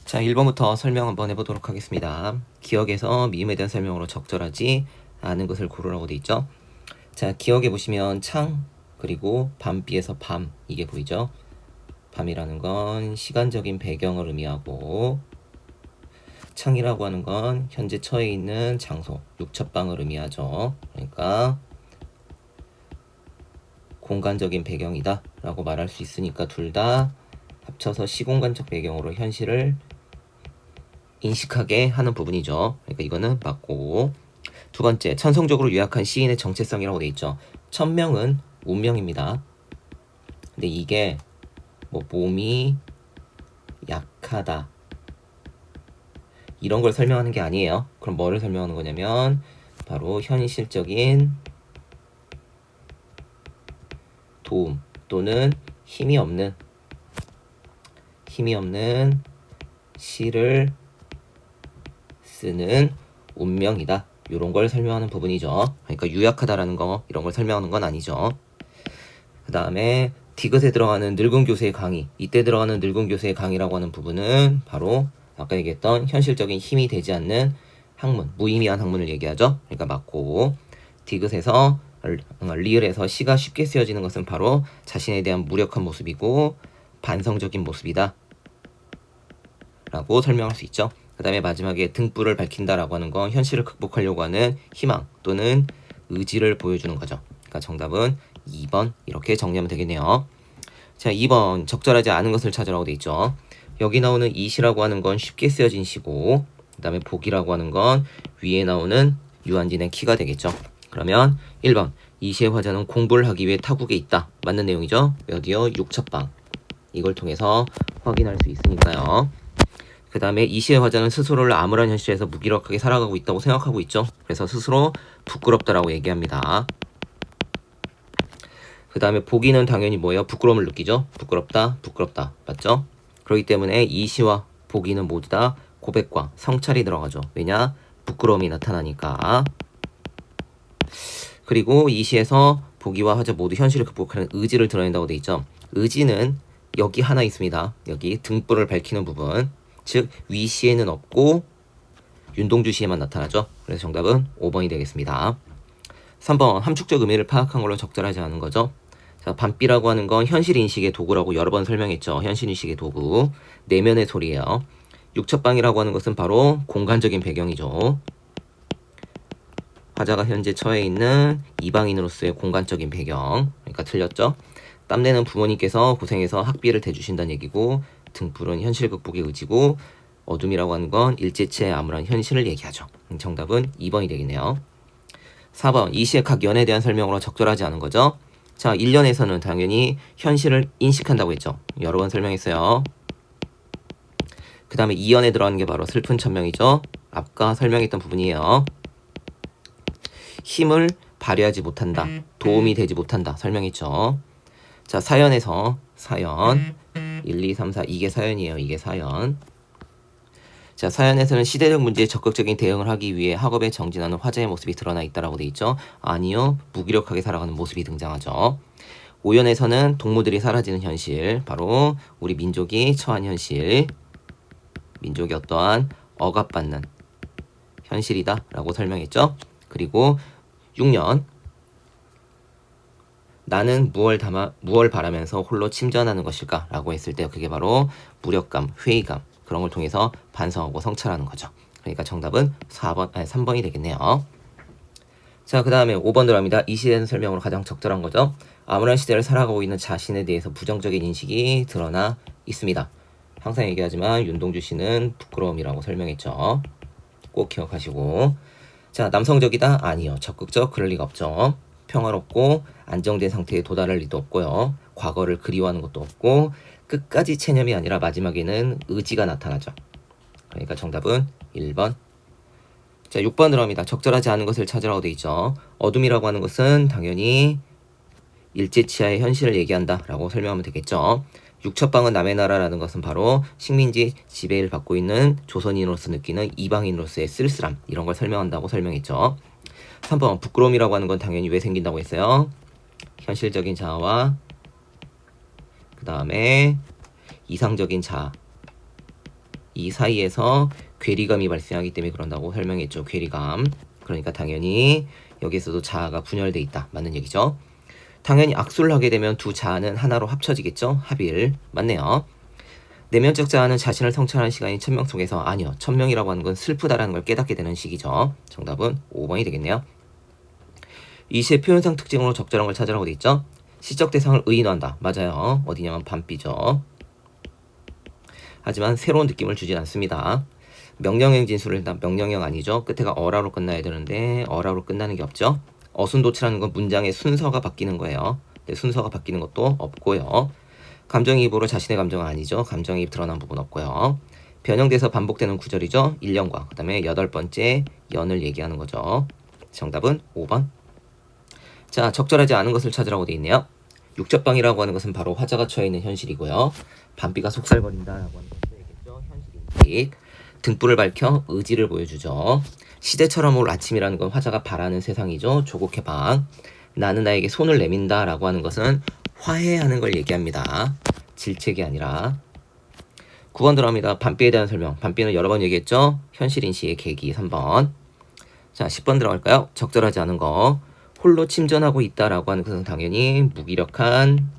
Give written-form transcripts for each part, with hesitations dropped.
자, 1번부터 설명 한번 해보도록 하겠습니다. 기억에서 미음에 대한 설명으로 적절하지 않은 것을 고르라고 돼 있죠. 자, 기억에 보시면 창, 그리고 밤비에서 밤, 이게 보이죠. 밤이라는 건 시간적인 배경을 의미하고, 창이라고 하는 건 현재 처해 있는 장소, 육첩방을 의미하죠. 그러니까 공간적인 배경이다 라고 말할 수 있으니까 둘 다 합쳐서 시공간적 배경으로 현실을 인식하게 하는 부분이죠. 그러니까 이거는 맞고, 두 번째, 천성적으로 유약한 시인의 정체성이라고 돼 있죠. 천명은 운명입니다. 근데 이게 뭐 몸이 약하다 이런 걸 설명하는 게 아니에요. 그럼 뭐를 설명하는 거냐면 바로 현실적인 도움 또는 힘이 없는 시를 쓰는 운명이다. 이런 걸 설명하는 부분이죠. 그러니까 유약하다라는 거 이런 걸 설명하는 건 아니죠. 그 다음에 디귿에 들어가는 늙은 교수의 강의, 이때 들어가는 늙은 교수의 강의라고 하는 부분은 바로 아까 얘기했던 현실적인 힘이 되지 않는 학문, 무의미한 학문을 얘기하죠. 그러니까 맞고, 디귿에서 리을에서 시가 쉽게 쓰여지는 것은 바로 자신에 대한 무력한 모습이고 반성적인 모습이다 라고 설명할 수 있죠. 그 다음에 마지막에 등불을 밝힌다라고 하는 건 현실을 극복하려고 하는 희망 또는 의지를 보여주는 거죠. 그러니까 정답은 2번 이렇게 정리하면 되겠네요. 자, 2번 적절하지 않은 것을 찾으라고 돼 있죠. 여기 나오는 이 시라고 하는 건 쉽게 쓰여진 시고, 그 다음에 복이라고 하는 건 위에 나오는 유한진의 키가 되겠죠. 그러면 1번 이 시의 화자는 공부를 하기 위해 타국에 있다. 맞는 내용이죠. 어디요? 육첩방. 이걸 통해서 확인할 수 있으니까요. 그 다음에 이 시의 화자는 스스로를 암울한 현실에서 무기력하게 살아가고 있다고 생각하고 있죠. 그래서 스스로 부끄럽다라고 얘기합니다. 그 다음에 보기는 당연히 뭐예요? 부끄러움을 느끼죠. 부끄럽다, 부끄럽다. 맞죠? 그렇기 때문에 이 시와 보기는 모두 다 고백과 성찰이 들어가죠. 왜냐? 부끄러움이 나타나니까. 그리고 이 시에서 보기와 화자 모두 현실을 극복하는 의지를 드러낸다고 돼 있죠. 의지는 여기 하나 있습니다. 여기 등불을 밝히는 부분. 즉 위시에는 없고 윤동주 시에만 나타나죠. 그래서 정답은 5번이 되겠습니다. 3번 함축적 의미를 파악한 걸로 적절하지 않은 거죠. 자, 밤비라고 하는 건 현실인식의 도구라고 여러 번 설명했죠. 현실인식의 도구. 내면의 소리예요. 육첩방이라고 하는 것은 바로 공간적인 배경이죠. 화자가 현재 처해 있는 이방인으로서의 공간적인 배경. 그러니까 틀렸죠. 땀내는 부모님께서 고생해서 학비를 대주신다는 얘기고, 등불은 현실 극복의 의지고, 어둠이라고 하는 건 일제치의 암울한 현실을 얘기하죠. 정답은 2번이 되겠네요. 4번 이 시의 각 연에 대한 설명으로 적절하지 않은 거죠. 자, 1년에서는 당연히 현실을 인식한다고 했죠. 여러 번 설명했어요. 그 다음에 2연에 들어가는 게 바로 슬픈 천명이죠. 아까 설명했던 부분이에요. 힘을 발휘하지 못한다, 도움이 되지 못한다 설명했죠. 자, 4연에서 사연 1, 2, 3, 4 이게 사연이에요. 이게 사연. 자, 사연에서는 시대적 문제에 적극적인 대응을 하기 위해 학업에 정진하는 화자의 모습이 드러나 있다라고 돼 있죠. 아니요, 무기력하게 살아가는 모습이 등장하죠. 5연에서는 동물들이 사라지는 현실, 바로 우리 민족이 처한 현실, 민족이 어떠한 억압받는 현실이다 라고 설명했죠. 그리고 6년 나는 무얼 바라면서 홀로 침전하는 것일까 라고 했을 때 그게 바로 무력감, 회의감, 그런 걸 통해서 반성하고 성찰하는 거죠. 그러니까 정답은 3번이 되겠네요. 자, 그 다음에 5번 들어갑니다. 이 시대는 설명으로 가장 적절한 거죠. 암울한 시대를 살아가고 있는 자신에 대해서 부정적인 인식이 드러나 있습니다. 항상 얘기하지만 윤동주 씨는 부끄러움이라고 설명했죠. 꼭 기억하시고. 자, 남성적이다? 아니요. 적극적? 그럴 리가 없죠. 평화롭고 안정된 상태에 도달할 리도 없고요. 과거를 그리워하는 것도 없고, 끝까지 체념이 아니라 마지막에는 의지가 나타나죠. 그러니까 정답은 1번. 자, 6번 들어갑니다. 적절하지 않은 것을 찾으라고 돼 있죠. 어둠이라고 하는 것은 당연히 일제치하의 현실을 얘기한다 라고 설명하면 되겠죠. 육첩방은 남의 나라라는 것은 바로 식민지 지배를 받고 있는 조선인으로서 느끼는 이방인으로서의 쓸쓸함, 이런 걸 설명한다고 설명했죠. 3번 부끄러움이라고 하는 건 당연히 왜 생긴다고 했어요? 현실적인 자아와 그 다음에 이상적인 자아, 이 사이에서 괴리감이 발생하기 때문에 그런다고 설명했죠. 괴리감. 그러니까 당연히 여기에서도 자아가 분열돼 있다. 맞는 얘기죠. 당연히 악수를 하게 되면 두 자아는 하나로 합쳐지겠죠. 합일. 맞네요. 내면적 자아는 자신을 성찰하는 시간이 1000명 속에서 아니요. 1000명이라고 하는 건 슬프다라는 걸 깨닫게 되는 시기죠. 정답은 5번이 되겠네요. 이 시의 표현상 특징으로 적절한 걸 찾으라고 돼 있죠. 시적 대상을 의인화한다. 맞아요. 어디냐면 반비죠. 하지만 새로운 느낌을 주진 않습니다. 명령형 진술을 일단 명령형 아니죠. 끝에가 어라로 끝나야 되는데 어라로 끝나는 게 없죠. 어순도치라는 건 문장의 순서가 바뀌는 거예요. 근데 순서가 바뀌는 것도 없고요. 감정이입으로 자신의 감정은 아니죠. 감정이입 드러난 부분 없고요. 변형돼서 반복되는 구절이죠. 1년과 그 다음에 8번째 연을 얘기하는 거죠. 정답은 5번. 자, 적절하지 않은 것을 찾으라고 돼 있네요. 육접방이라고 하는 것은 바로 화자가 처해 있는 현실이고요. 반비가 속살거린다라고 하는 것은 얘기죠. 현실인식. 등불을 밝혀 의지를 보여주죠. 시대처럼 올 아침이라는 건 화자가 바라는 세상이죠. 조국의 방. 나는 나에게 손을 내민다라고 하는 것은 화해하는 걸 얘기합니다. 질책이 아니라. 9번 들어갑니다. 반비에 대한 설명. 반비는 여러 번 얘기했죠. 현실인식의 계기 3번. 자, 10번 들어갈까요? 적절하지 않은 거. 홀로 침전하고 있다라고 하는 것은 당연히 무기력한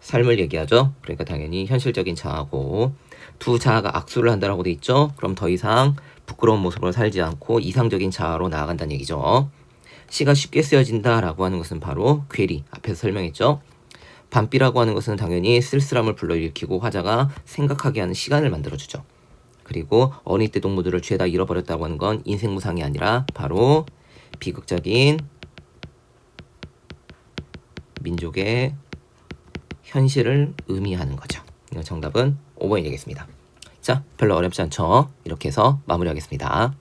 삶을 얘기하죠. 그러니까 당연히 현실적인 자아고, 두 자아가 악수를 한다라고 돼 있죠. 그럼 더 이상 부끄러운 모습으로 살지 않고 이상적인 자아로 나아간다는 얘기죠. 시가 쉽게 쓰여진다라고 하는 것은 바로 괴리, 앞에서 설명했죠. 반비라고 하는 것은 당연히 쓸쓸함을 불러일으키고 화자가 생각하게 하는 시간을 만들어주죠. 그리고 어린 때 동무들을 죄다 잃어버렸다고 하는 건 인생무상이 아니라 바로 비극적인 민족의 현실을 의미하는 거죠. 정답은 5번이 되겠습니다. 자, 별로 어렵지 않죠? 이렇게 해서 마무리하겠습니다.